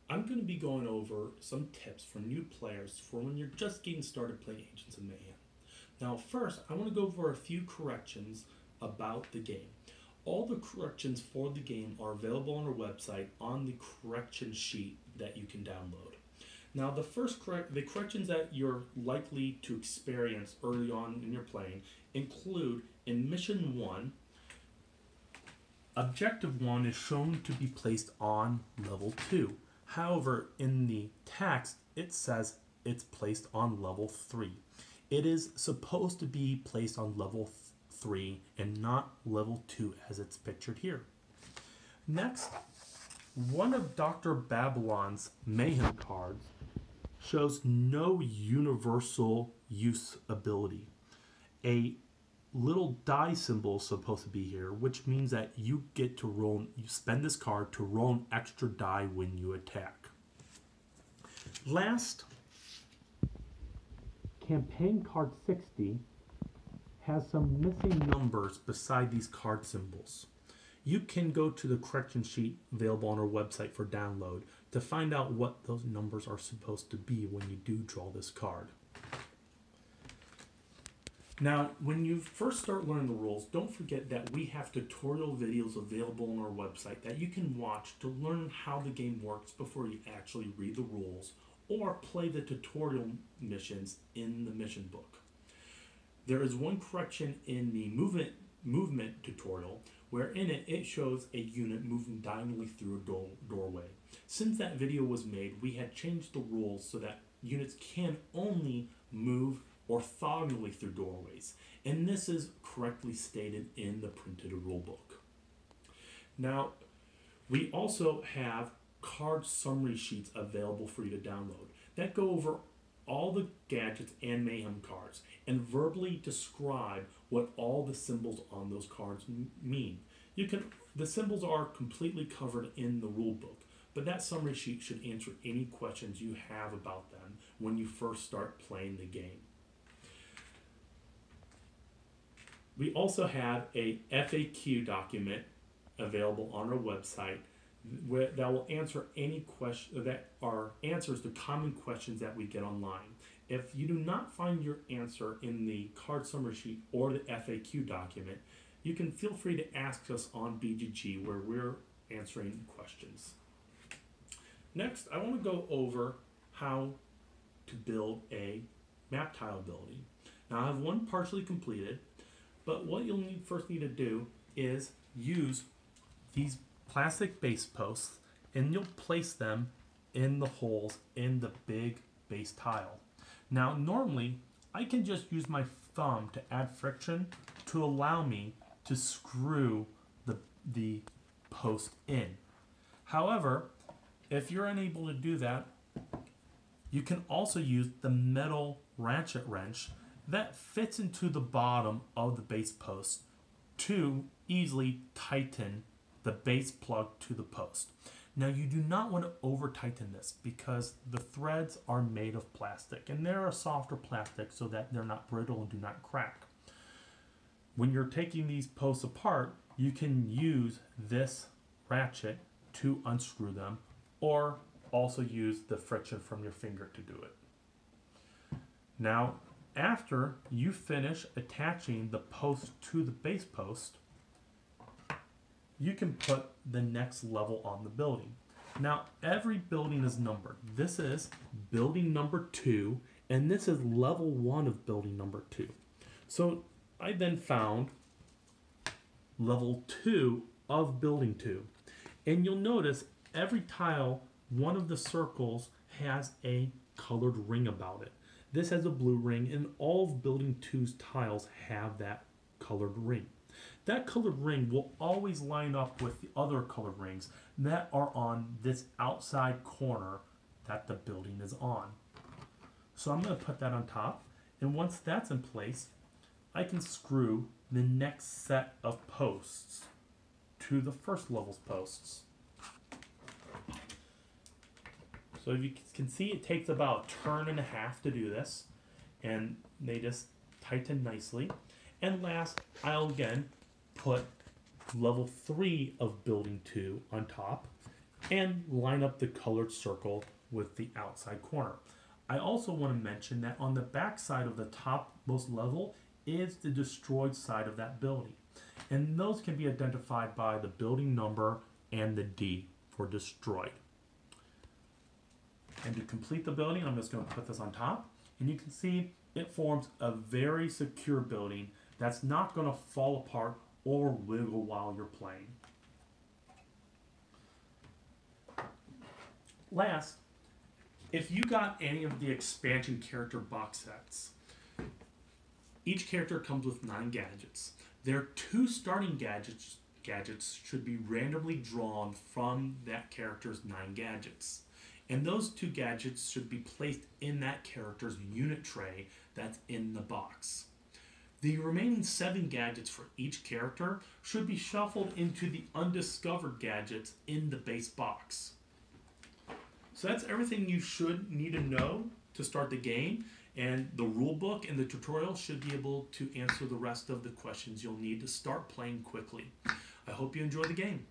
I'm going to be going over some tips for new players for when you're just getting started playing Agents of Mayhem. Now, first, I want to go over a few corrections about the game. All the corrections for the game are available on our website on the correction sheet that you can download. Now, the corrections that you're likely to experience early on in your playing include in Mission 1, Objective 1 is shown to be placed on Level 2. However, in the text, it says it's placed on Level 3. It is supposed to be placed on Level 3 and not Level 2 as it's pictured here. Next, one of Dr. Babylon's Mayhem cards shows no universal use ability. A little die symbol is supposed to be here, which means that you get to roll, you spend this card to roll an extra die when you attack. Last, campaign card 60 has some missing numbers beside these card symbols. You can go to the correction sheet available on our website for download to find out what those numbers are supposed to be when you do draw this card. Now, when you first start learning the rules, don't forget that we have tutorial videos available on our website that you can watch to learn how the game works before you actually read the rules or play the tutorial missions in the mission book. There is one correction in the movement tutorial where in it shows a unit moving diagonally through a doorway. Since that video was made, we had changed the rules so that units can only move orthogonally through doorways, and this is correctly stated in the printed rulebook. Now, we also have card summary sheets available for you to download that go over all the gadgets and Mayhem cards and verbally describe what all the symbols on those cards mean. The symbols are completely covered in the rulebook, but that summary sheet should answer any questions you have about them when you first start playing the game. We also have a FAQ document available on our website that will answer any question that are answers to common questions that we get online. If you do not find your answer in the card summary sheet or the FAQ document, you can feel free to ask us on BGG where we're answering questions. Next, I want to go over how to build a map tile ability. Now, I have one partially completed, but what you'll first need to do is use these plastic base posts and you'll place them in the holes in the big base tile. Now, normally, I can just use my thumb to add friction to allow me to screw the post in. However, if you're unable to do that, you can also use the metal ratchet wrench that fits into the bottom of the base post to easily tighten the base plug to the post. Now, you do not want to over tighten this because the threads are made of plastic and they're a softer plastic so that they're not brittle and do not crack. When you're taking these posts apart, you can use this ratchet to unscrew them or also use the friction from your finger to do it. Now, after you finish attaching the post to the base post, you can put the next level on the building. Now, every building is numbered. This is building number 2, and this is level 1 of building number 2. So I then found level 2 of building 2. And you'll notice every tile, one of the circles has a colored ring about it. This has a blue ring, and all of building 2's tiles have that colored ring. That colored ring will always line up with the other colored rings that are on this outside corner that the building is on. So I'm going to put that on top, and once that's in place, I can screw the next set of posts to the first level's posts. So if you can see, it takes about a turn and a half to do this, and they just tighten nicely. And last, I'll again put level 3 of building 2 on top, and line up the colored circle with the outside corner. I also want to mention that on the back side of the topmost level is the destroyed side of that building. And those can be identified by the building number and the D for destroyed. And to complete the building, I'm just going to put this on top. And you can see it forms a very secure building that's not going to fall apart or wiggle while you're playing. Last, if you got any of the expansion character box sets, each character comes with 9 gadgets. Their 2 starting gadgets should be randomly drawn from that character's 9 gadgets. And those 2 gadgets should be placed in that character's unit tray that's in the box. The remaining 7 gadgets for each character should be shuffled into the undiscovered gadgets in the base box. So that's everything you should need to know to start the game, and the rule book and the tutorial should be able to answer the rest of the questions you'll need to start playing quickly. I hope you enjoy the game.